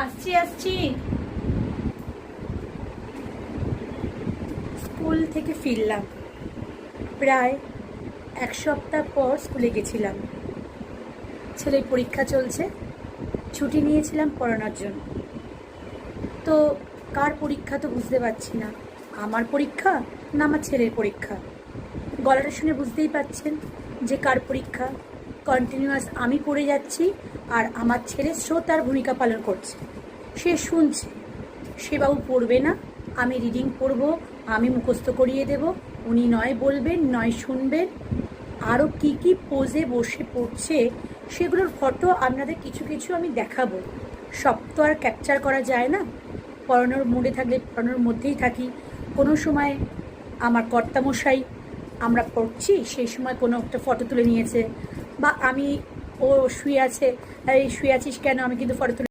আসছি আসছি। স্কুল থেকে ফিরলাম প্রায় এক সপ্তাহ পর। স্কুলে গেছিলাম, ছেলের পরীক্ষা চলছে, ছুটি নিয়েছিলাম পড়ানোর জন্য। তো কার পরীক্ষা তো বুঝতে পারছি না, আমার পরীক্ষা না আমার ছেলের পরীক্ষা। গলাটা শুনে বুঝতেই পাচ্ছেন যে কার পরীক্ষা। কন্টিনিউয়াস আমি পড়ে যাচ্ছি আর আমার ছেলে শ্রোতার ভূমিকা পালন করছে। সে শুনছে, সে বাবু পড়বে না, আমি রিডিং পড়ব, আমি মুখস্থ করিয়ে দেব, উনি নয় বলবেন নয় শুনবেন। আরও কি কি পোজে বসে পড়ছে সেগুলোর ফটো আপনাদের কিছু কিছু আমি দেখাবো। সব তো আর ক্যাপচার করা যায় না, পড়ানোর মুডে থাকলে পড়ানোর মধ্যেই থাকি। কোনো সময় আমার কর্তামশাই, আমরা পড়ছি সেই সময় কোনো একটা ফটো তুলে নিয়েছে, বা আমি ও শুয়ে আছে, এই শুয়ে আছিস কেন, আমি কিন্তু ফটো তুলে